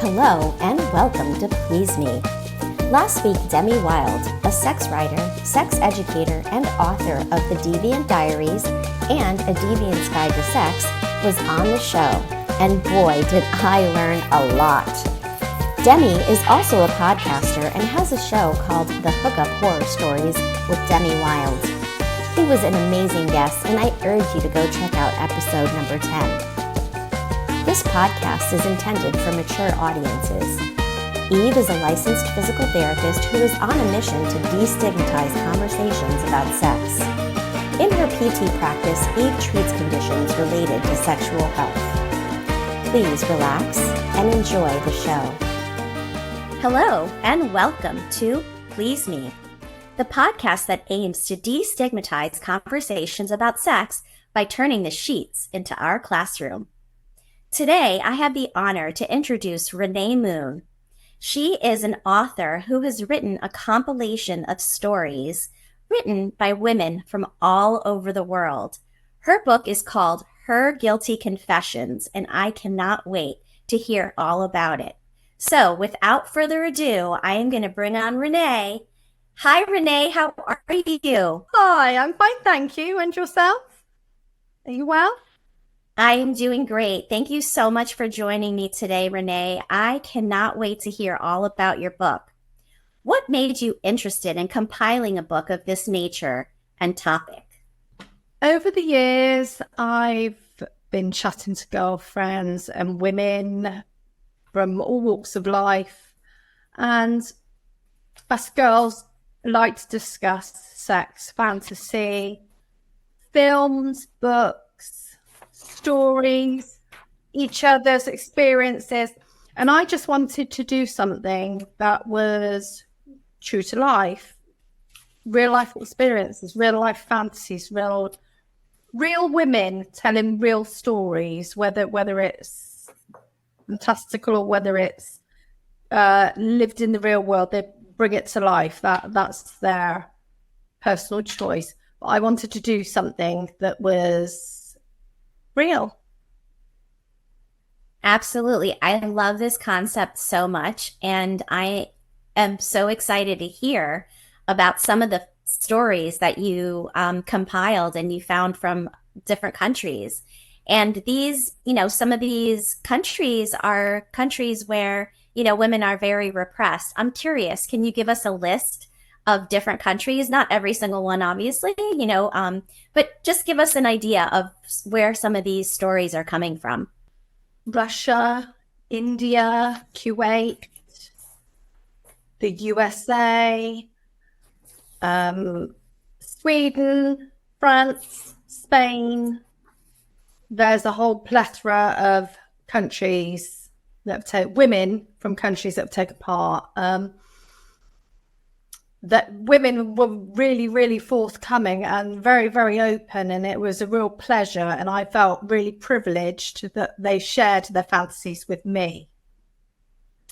Hello and welcome to Please Me. Last week, Demi Wild, a sex writer, sex educator, and author of The Deviant Diaries and A Deviant's Guide to Sex, was on the show, and boy, did I learn a lot. Demi is also a podcaster and has a show called The Hookup Horror Stories with Demi Wild. He was an amazing guest, and I urge you to go check out episode number 10. This podcast is intended for mature audiences. Eve is a licensed physical therapist who is on a mission to destigmatize conversations about sex. In her PT practice, Eve treats conditions related to sexual health. Please relax and enjoy the show. Hello, and welcome to Please Me, the podcast that aims to destigmatize conversations about sex by turning the sheets into our classroom. Today, I have the honor to introduce Rene Moon. She is an author who has written a compilation of stories written by women from all over the world. Her book is called Her Guilty Confessions, and I cannot wait to hear all about it. So, without further ado, I am going to bring on Rene. Hi, Rene. How are you? Hi, I'm fine, thank you. And yourself? Are you well? I am doing great. Thank you so much for joining me today, Rene. I cannot wait to hear all about your book. What made you interested in compiling a book of this nature and topic? Over the years, I've been chatting to girlfriends and women from all walks of life. And us girls like to discuss sex, fantasy, films, books, stories, each other's experiences, and I just wanted to do something that was true to life, real life experiences, real life fantasies, real women telling real stories, whether it's fantastical or whether it's lived in the real world. They bring it to life. That's their personal choice. But I wanted to do something that was real. Absolutely. I love this concept so much, and I am so excited to hear about some of the stories that you compiled and you found from different countries. And these, some of these countries are countries where, women are very repressed. I'm curious, can you give us a list of different countries? Not every single one, obviously, but just give us an idea of where some of these stories are coming from. Russia, India, Kuwait, the USA, Sweden, France, Spain. There's a whole plethora of countries that have women from countries that have taken part. That women were really, really forthcoming and very, very open, and it was a real pleasure, and I felt really privileged that they shared their fantasies with me.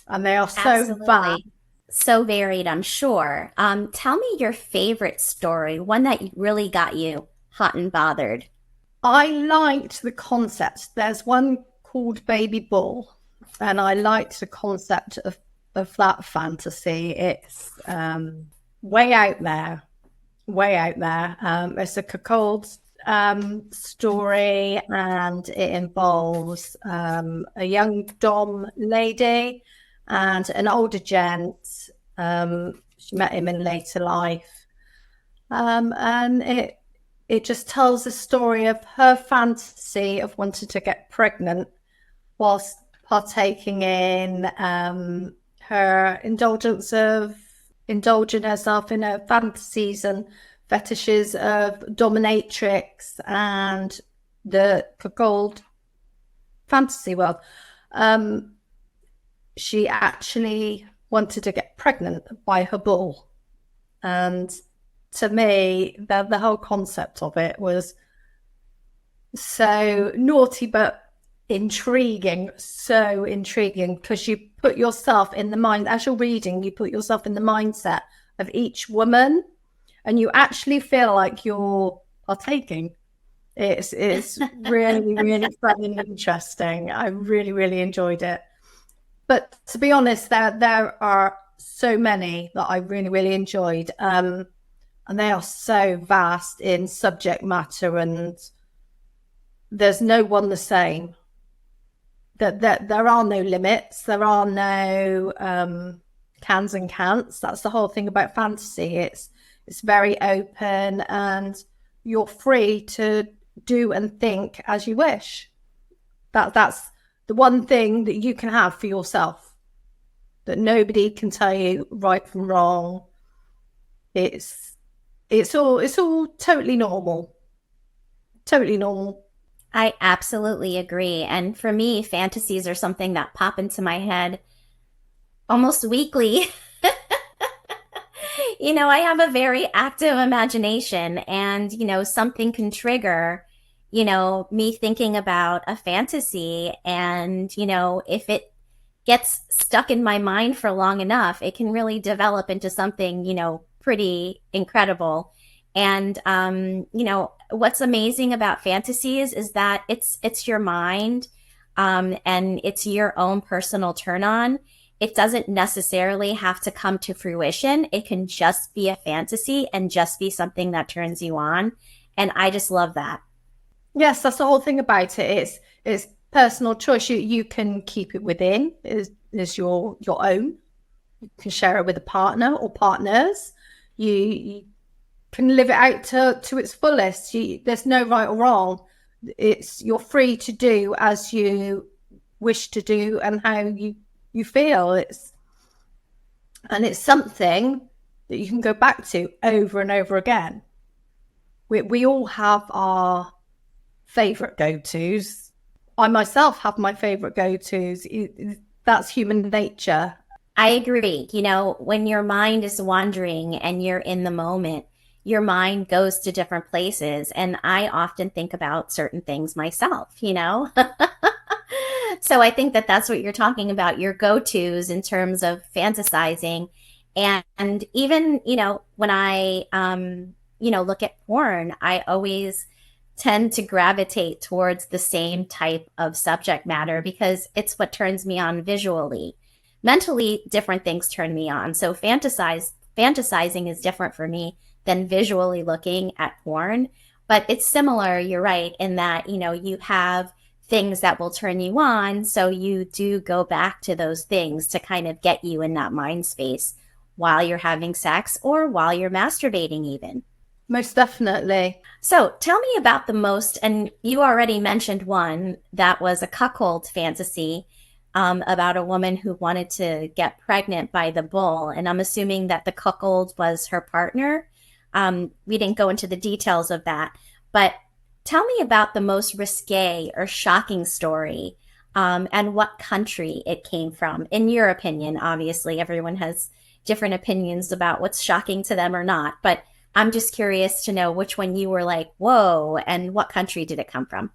And they are so vast. So varied, I'm sure. Tell me your favorite story, one that really got you hot and bothered. I liked the concept. There's one called Baby Bull, and I liked the concept of that fantasy. It's way out there. It's a cuckold story, and it involves a young dom lady and an older gent. She met him in later life, and it just tells the story of her fantasy of wanting to get pregnant whilst partaking in her indulging herself in her fantasies and fetishes of dominatrix and the cuckold fantasy world. She actually wanted to get pregnant by her bull. And to me, the whole concept of it was so naughty but intriguing, because you put yourself in the mind, as you're reading, you put yourself in the mindset of each woman, and you actually feel like you're partaking. It's really, really fun and interesting. I really, really enjoyed it. But to be honest, there are so many that I really, really enjoyed. And they are so vast in subject matter, and there's no one the same. That there are no limits. There are no cans and can'ts. That's the whole thing about fantasy. It's very open, and you're free to do and think as you wish. That's the one thing that you can have for yourself, that nobody can tell you right from wrong. It's all totally normal. Totally normal. I absolutely agree. And for me, fantasies are something that pop into my head almost weekly. I have a very active imagination, and, something can trigger, me thinking about a fantasy. And, if it gets stuck in my mind for long enough, it can really develop into something, pretty incredible. And, what's amazing about fantasies is that it's your mind, and it's your own personal turn on. It doesn't necessarily have to come to fruition. It can just be a fantasy and just be something that turns you on. And I just love that. Yes, that's the whole thing about it. It's personal choice. You can keep it within. Is your own. You can share it with a partner or partners. You can live it out to its fullest. There's no right or wrong. You're free to do as you wish to do and how you feel. It's something that you can go back to over and over again. We all have our favorite go-tos. I myself have my favorite go-tos. That's human nature. I agree. When your mind is wandering and you're in the moment, your mind goes to different places. And I often think about certain things myself, So I think that that's what you're talking about, your go-tos in terms of fantasizing. And even, when I, look at porn, I always tend to gravitate towards the same type of subject matter because it's what turns me on visually. Mentally, different things turn me on. So fantasizing is different for me than visually looking at porn. But it's similar, you're right, in that, you have things that will turn you on. So you do go back to those things to kind of get you in that mind space while you're having sex or while you're masturbating even. Most definitely. So tell me about the most, and you already mentioned one that was a cuckold fantasy, about a woman who wanted to get pregnant by the bull. And I'm assuming that the cuckold was her partner. We didn't go into the details of that, but tell me about the most risque or shocking story, and what country it came from. In your opinion, obviously, everyone has different opinions about what's shocking to them or not, but I'm just curious to know which one you were like, whoa, and what country did it come from?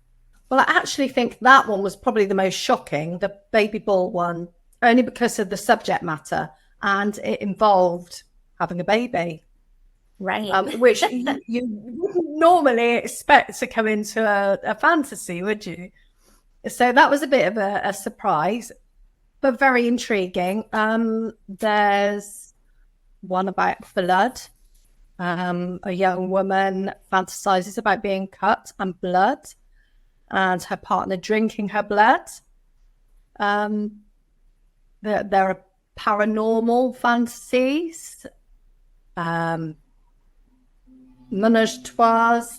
Well, I actually think that one was probably the most shocking, the baby bull one, only because of the subject matter, and it involved having a baby. Right. Which you wouldn't normally expect to come into a fantasy, would you? So that was a bit of a surprise, but very intriguing. There's one about blood. A young woman fantasizes about being cut and blood, and her partner drinking her blood. There are paranormal fantasies, menage a trois,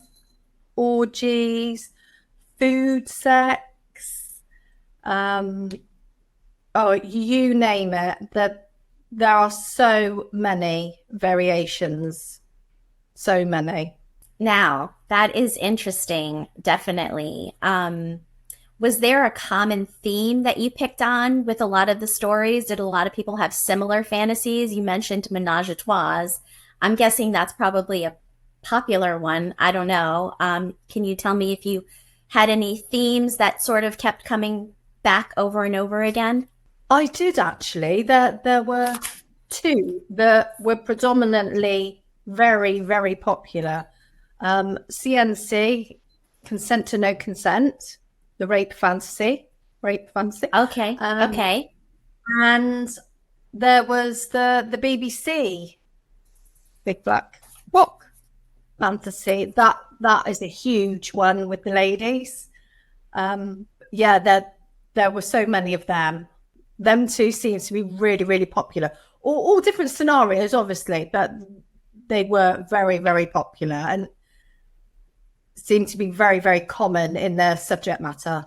orgies, food sex, you name it. There are so many variations, so many. Now, that is interesting, definitely. Was there a common theme that you picked on with a lot of the stories? Did a lot of people have similar fantasies? You mentioned menage a trois. I'm guessing that's probably a popular one. I don't know. Can you tell me if you had any themes that sort of kept coming back over and over again? I did actually. There were two that were predominantly very, very popular. CNC, consent to no consent, the rape fantasy. Okay. Okay. And there was the BBC Big Black Book fantasy. That is a huge one with the ladies. Yeah, there were so many of them. Them two seems to be really, really popular. All different scenarios, obviously, but they were very, very popular and seem to be very, very common in their subject matter.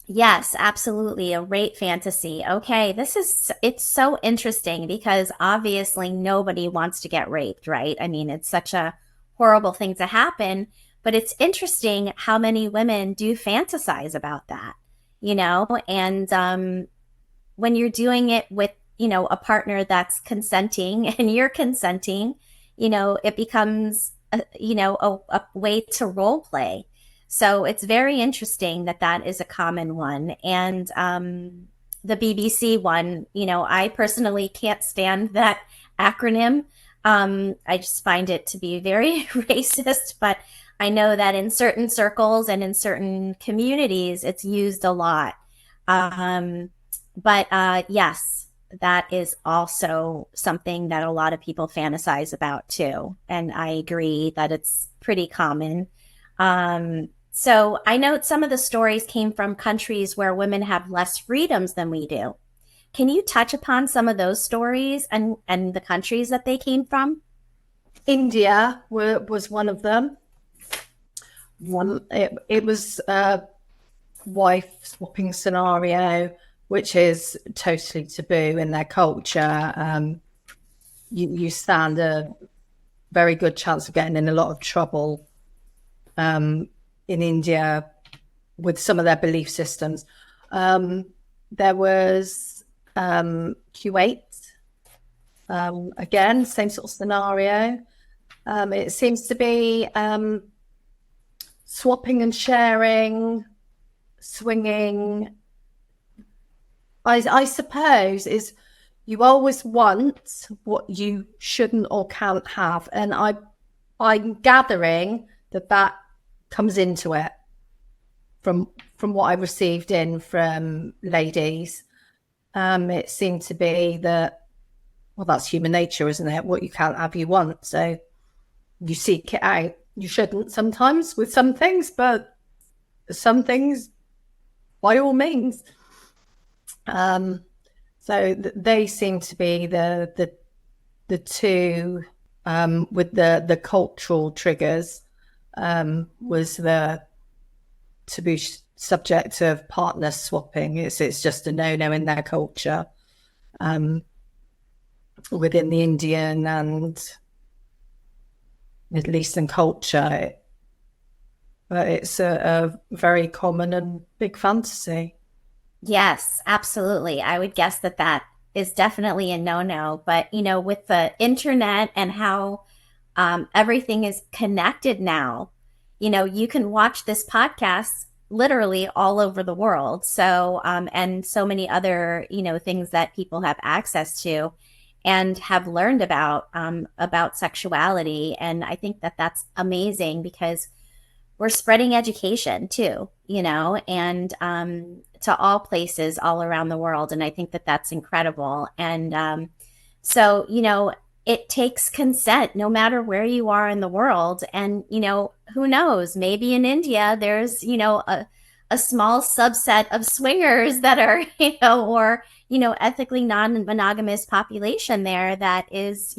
Yes, absolutely. A rape fantasy. Okay, it's so interesting because obviously nobody wants to get raped, right? I mean, it's such a horrible thing to happen, but it's interesting how many women do fantasize about that, and when you're doing it with, a partner that's consenting and you're consenting, it becomes, a way to role play. So it's very interesting that that is a common one. And the BBC one, I personally can't stand that acronym. I just find it to be very racist, but I know that in certain circles and in certain communities, it's used a lot. But yes, that is also something that a lot of people fantasize about too. And I agree that it's pretty common. So I know some of the stories came from countries where women have less freedoms than we do. Can you touch upon some of those stories and the countries that they came from? India was one of them. It was a wife swapping scenario, which is totally taboo in their culture. You stand a very good chance of getting in a lot of trouble in India with some of their belief systems. There was Kuwait, again, same sort of scenario. It seems to be swapping and sharing, swinging. I suppose is you always want what you shouldn't or can't have, and I'm gathering that comes into it from what I received in from ladies. It seemed to be that, well, that's human nature, isn't it? What you can't have, you want. So you seek it out. You shouldn't sometimes with some things, but some things, by all means. So they seem to be the two with the cultural triggers. Was the taboo subject of partner swapping. It's just a no-no in their culture, within the Indian and Middle Eastern culture. But it's a very common and big fantasy. Yes, absolutely. I would guess that that is definitely a no-no. But, with the internet and how everything is connected now, you can watch this podcast literally all over the world. So, and so many other, things that people have access to and have learned about sexuality. And I think that that's amazing because we're spreading education too, and to all places all around the world. And I think that that's incredible. And so, it takes consent no matter where you are in the world. And, who knows, maybe in India, there's, a small subset of swingers that are, or, ethically non-monogamous population there that is,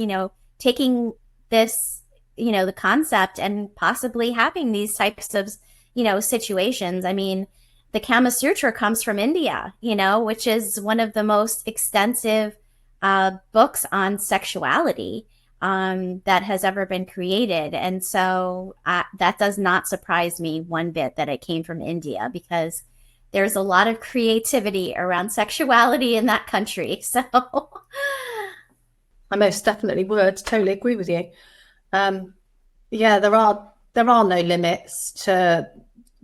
taking this, the concept and possibly having these types of, situations. I mean, the Kama Sutra comes from India, which is one of the most extensive books on sexuality that has ever been created. And so that does not surprise me one bit that it came from India because there's a lot of creativity around sexuality in that country. So I most definitely would totally agree with you. Yeah, there are no limits to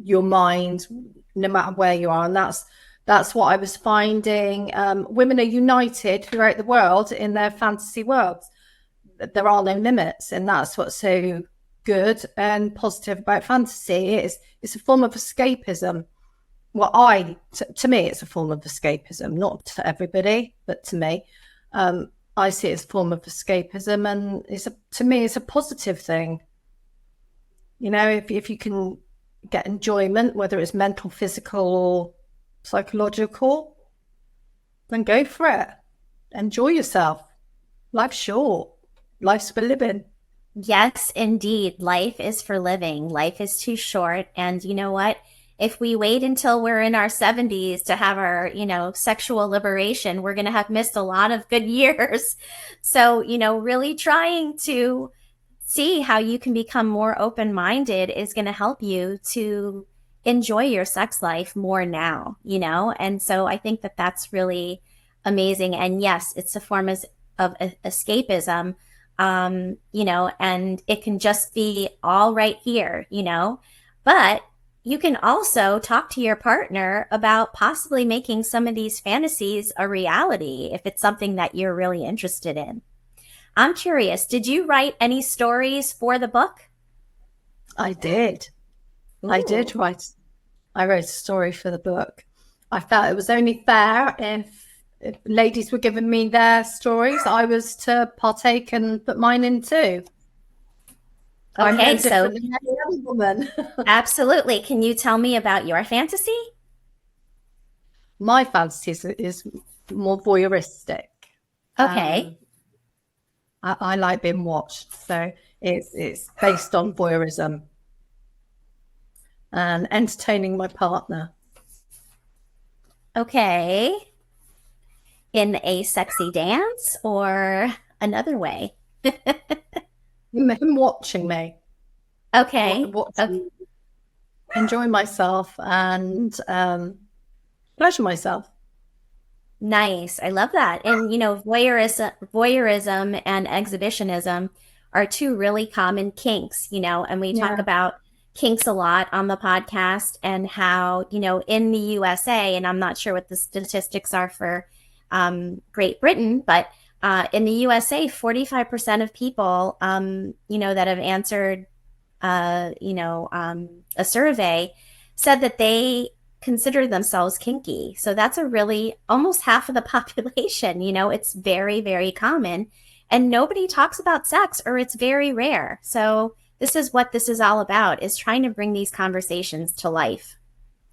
your mind, no matter where you are, and that's what I was finding. Women are united throughout the world in their fantasy worlds. There are no limits, and that's what's so good and positive about fantasy. It's a form of escapism to me, it's a form of escapism, not to everybody, but to me, I see it as a form of escapism, and to me, it's a positive thing. You know, if you can get enjoyment, whether it's mental, physical, or psychological, then go for it. Enjoy yourself. Life's short. Life's for living. Yes, indeed. Life is for living. Life is too short. And you know what? If we wait until we're in our 70s to have our, sexual liberation, we're going to have missed a lot of good years. So, really trying to see how you can become more open-minded is going to help you to enjoy your sex life more now, And so I think that that's really amazing. And yes, it's a form of escapism, and it can just be all right here, but you can also talk to your partner about possibly making some of these fantasies a reality if it's something that you're really interested in. I'm curious, did you write any stories for the book? I did. Ooh. I wrote a story for the book. I felt it was only fair if ladies were giving me their stories, I was to partake and put mine in too. Okay, so than any other woman. Absolutely. Can you tell me about your fantasy? My fantasy is more voyeuristic. Okay. I like being watched, so it's based on voyeurism and entertaining my partner. Okay. In a sexy dance or another way? Him watching me. Okay. Watching, enjoy myself and pleasure myself. Nice. I love that. And, voyeurism and exhibitionism are two really common kinks, and we talk about kinks a lot on the podcast and how, in the USA, and I'm not sure what the statistics are for Great Britain, but in the USA, 45% of people, that have answered, a survey said that they consider themselves kinky. So that's almost half of the population, it's very, very common, and nobody talks about sex, or it's very rare. So this is what this is all about, is trying to bring these conversations to life,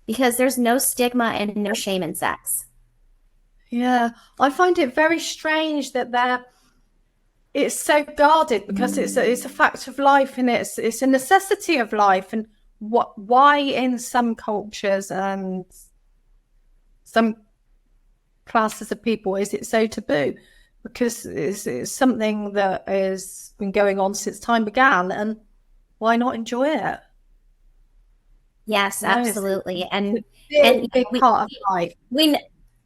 because there's no stigma and no shame in sex. Yeah, I find it very strange that it's so guarded, because it's a fact of life, and it's a necessity of life. And why in some cultures and some classes of people is it so taboo? Because it's something that has been going on since time began, and why not enjoy it? Yes, absolutely. And big part of life.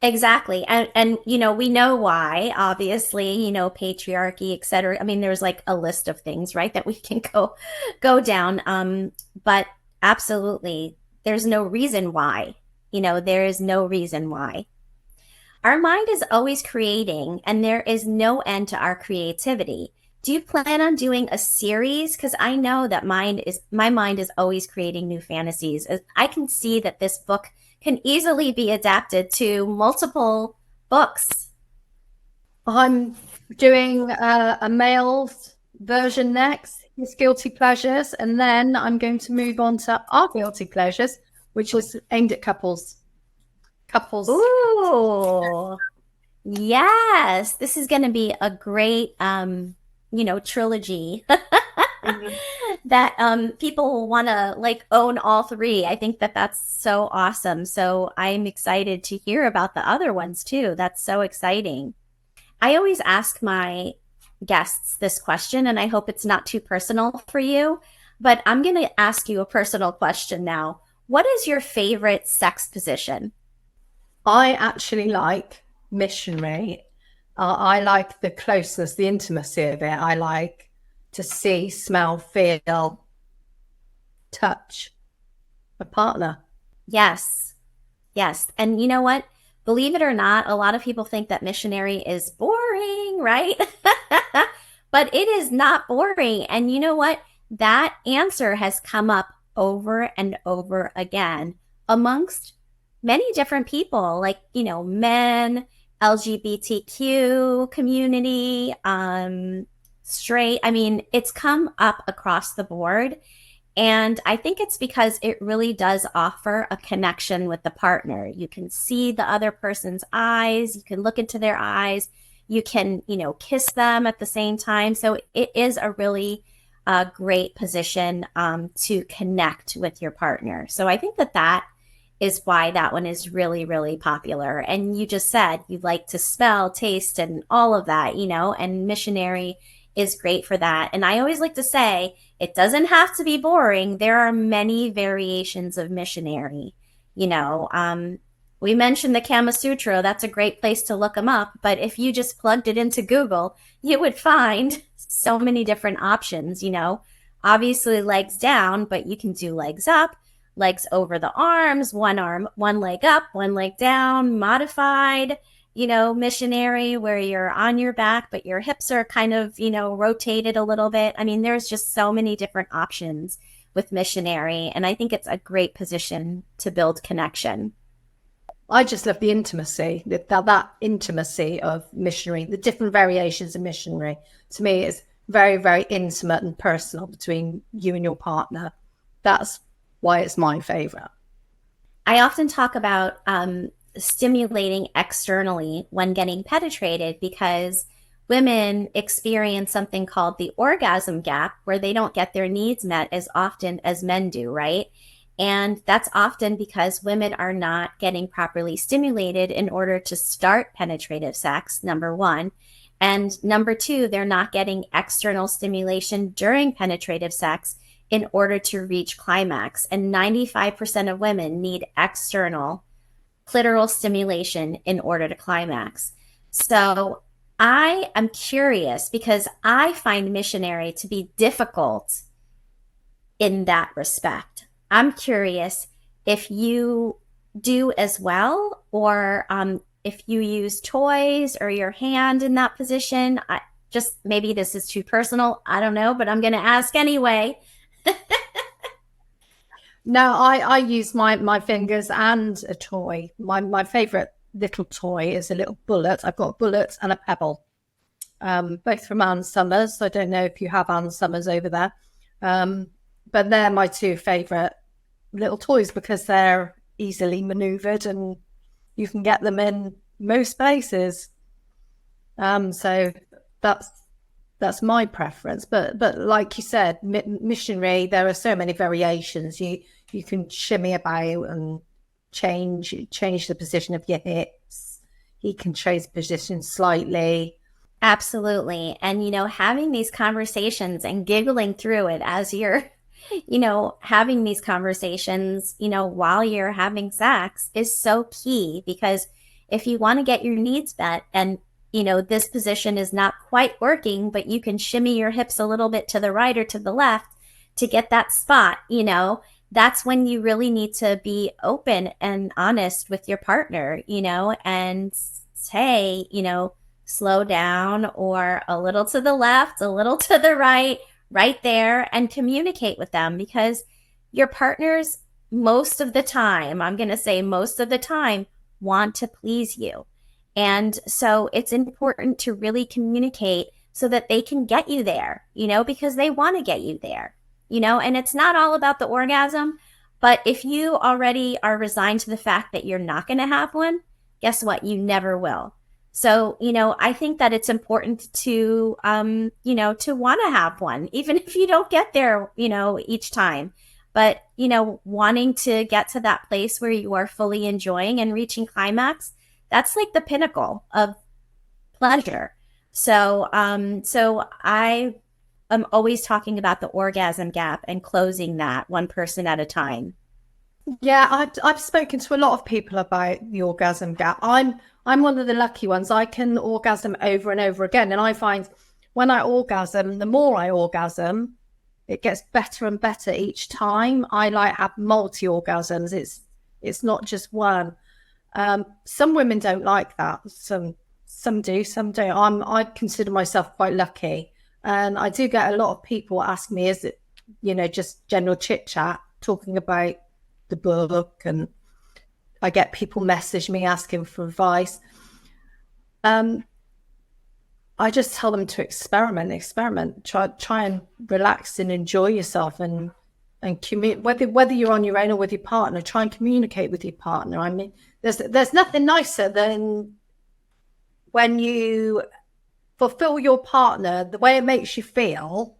Exactly. And we know why, obviously, patriarchy, et cetera. I mean, there's like a list of things, right, that we can go down. But absolutely, there's no reason why. There is no reason why. Our mind is always creating, and there is no end to our creativity. Do you plan on doing a series? Because I know that my mind is always creating new fantasies. I can see that this book can easily be adapted to multiple books. I'm doing a male's version next, his guilty pleasures, and then I'm going to move on to our guilty pleasures, which is aimed at couples. Ooh, yes. This is going to be a great, trilogy that people will want to own all three. I think that that's so awesome. So I'm excited to hear about the other ones too. That's so exciting. I always ask my guests this question, and I hope it's not too personal for you, but I'm going to ask you a personal question now. What is your favorite sex position? I actually like Missionary. I like the closeness, the intimacy of it. I like to see, smell, feel, touch a partner. Yes. And you know what? Believe it or not, a lot of people think that Missionary is boring, right? But it is not boring. And you know what? That answer has come up over and over again amongst many different people, like, men, LGBTQ community, straight. I mean, it's come up across the board. And I think it's because it really does offer a connection with the partner. You can see the other person's eyes, you can look into their eyes, you can, kiss them at the same time. So it is a really great position to connect with your partner. So I think that is why that one is really, really popular. And you just said you like to smell, taste, and all of that, and Missionary is great for that. And I always like to say, it doesn't have to be boring. There are many variations of Missionary. We mentioned the Kama Sutra. That's a great place to look them up. But if you just plugged it into Google, you would find so many different options, Obviously legs down, but you can do legs up, legs over the arms, one arm, one leg up, one leg down, modified, Missionary, where you're on your back, but your hips are kind of, rotated a little bit. I mean, there's just so many different options with Missionary. And I think it's a great position to build connection. I just love the intimacy, that intimacy of Missionary, the different variations of Missionary. To me, it's very, very intimate and personal between you and your partner. That's why it's my favorite. I often talk about stimulating externally when getting penetrated, because women experience something called the orgasm gap, where they don't get their needs met as often as men do, right? And that's often because women are not getting properly stimulated in order to start penetrative sex, number one. And number two, they're not getting external stimulation during penetrative sex in order to reach climax. And 95% of women need external clitoral stimulation in order to climax. So I am curious, because I find Missionary to be difficult in that respect. I'm curious if you do as well, or if you use toys or your hand in that position. Maybe this is too personal, I don't know, but I'm going to ask anyway. No, I use my fingers and a toy. My favorite little toy is a little bullet. I've got a bullet and a pebble, both from Ann Summers. I don't know if you have Ann Summers over there, but they're my two favorite little toys because they're easily maneuvered and you can get them in most places. So that's my preference. But like you said, Missionary, there are so many variations. You can shimmy about and change the position of your hips. He can change position slightly. Absolutely. And, having these conversations and giggling through it as you're, having these conversations, while you're having sex is so key, because if you want to get your needs met and, this position is not quite working, but you can shimmy your hips a little bit to the right or to the left to get that spot, that's when you really need to be open and honest with your partner, and say, slow down, or a little to the left, a little to the right there, and communicate with them, because your partners, most of the time, I'm going to say most of the time, want to please you. And so it's important to really communicate so that they can get you there, because they want to get you there, and it's not all about the orgasm. But if you already are resigned to the fact that you're not going to have one, guess what? You never will. So, I think that it's important to, to want to have one, even if you don't get there, each time. But, wanting to get to that place where you are fully enjoying and reaching climax, that's like the pinnacle of pleasure. So I am always talking about the orgasm gap and closing that one person at a time. Yeah, I've spoken to a lot of people about the orgasm gap. I'm one of the lucky ones. I can orgasm over and over again. And I find when I orgasm, the more I orgasm, it gets better and better each time. I have multi-orgasms. It's not just one. Some women don't like that. Some do, some don't. I consider myself quite lucky. And I do get a lot of people ask me, is it, just general chit chat, talking about the book and I get people message me asking for advice. I just tell them to experiment, try and relax and enjoy yourself and whether you're on your own or with your partner, try and communicate with your partner. I mean, there's nothing nicer than when you fulfill your partner the way it makes you feel,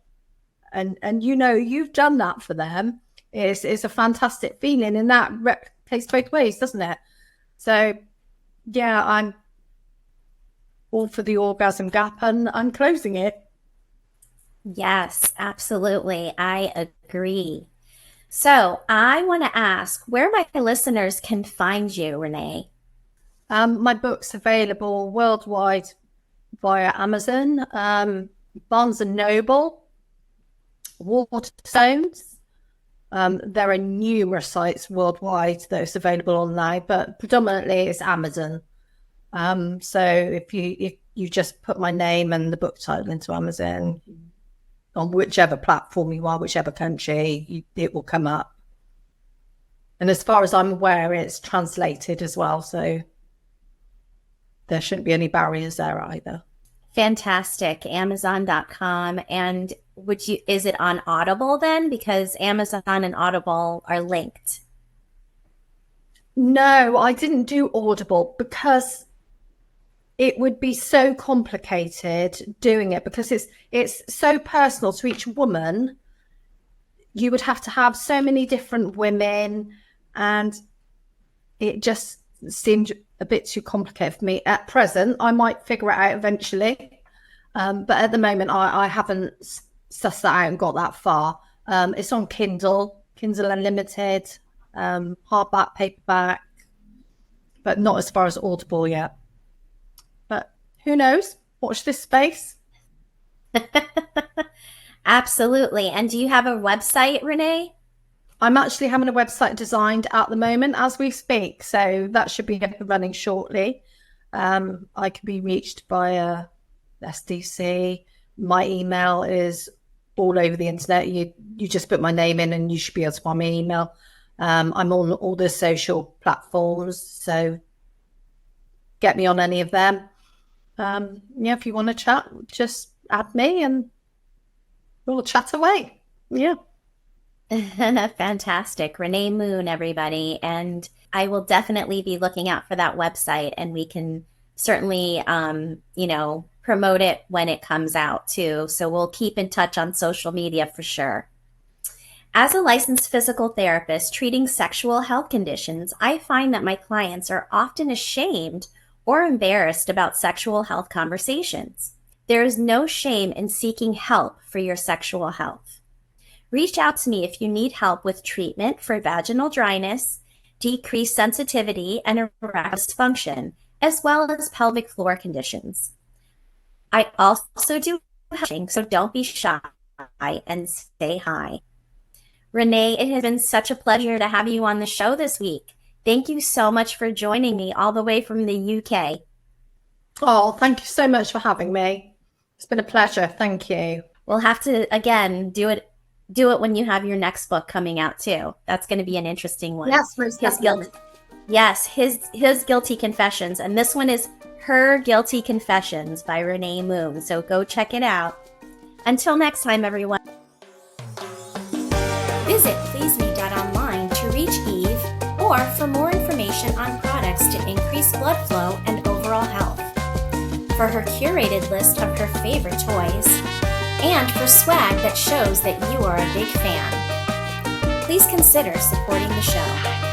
and you know you've done that for them. It's a fantastic feeling, and that takes both ways, doesn't it? So yeah, I'm all for the orgasm gap, and I'm closing it. Yes, absolutely. I agree. So I want to ask where my listeners can find you, Rene. My book's available worldwide via Amazon, Barnes and Noble, Waterstones. There are numerous sites worldwide that it's available on now, but predominantly it's Amazon. So if you just put my name and the book title into Amazon, on whichever platform you are, whichever country, it will come up. And as far as I'm aware, it's translated as well, so there shouldn't be any barriers there either. Fantastic. Amazon.com. And is it on Audible then? Because Amazon and Audible are linked. No, I didn't do Audible because it would be so complicated doing it, because it's so personal to each woman. You would have to have so many different women, and it just seemed a bit too complicated for me at present. I might figure it out eventually, but at the moment I haven't sussed that out and got that far. It's on Kindle Unlimited, hardback, paperback, but not as far as Audible yet. But who knows? Watch this space. Absolutely. And do you have a website, Rene? I'm actually having a website designed at the moment as we speak, so that should be up and running shortly. I can be reached via SDC. My email is all over the internet. You just put my name in and you should be able to find my email. I'm on all the social platforms, so get me on any of them. Yeah, if you want to chat, just add me and we'll chat away. Yeah. Fantastic. Rene Moon, everybody. And I will definitely be looking out for that website, and we can certainly, promote it when it comes out too. So we'll keep in touch on social media for sure. As a licensed physical therapist treating sexual health conditions, I find that my clients are often ashamed or embarrassed about sexual health conversations. There is no shame in seeking help for your sexual health. Reach out to me if you need help with treatment for vaginal dryness, decreased sensitivity, and erectile dysfunction, as well as pelvic floor conditions. I also do coaching, so don't be shy and say hi. Rene, it has been such a pleasure to have you on the show this week. Thank you so much for joining me all the way from the UK. Oh, thank you so much for having me. It's been a pleasure. Thank you. We'll have to, again, do it when you have your next book coming out too. That's going to be an interesting one. Yes, his Guilty Confessions. And this one is Her Guilty Confessions by Rene Moon. So go check it out. Until next time, everyone. Visit pleaseme.online to reach Eve, or for more information on products to increase blood flow and overall health, for her curated list of her favorite toys, and for swag that shows that you are a big fan. Please consider supporting the show.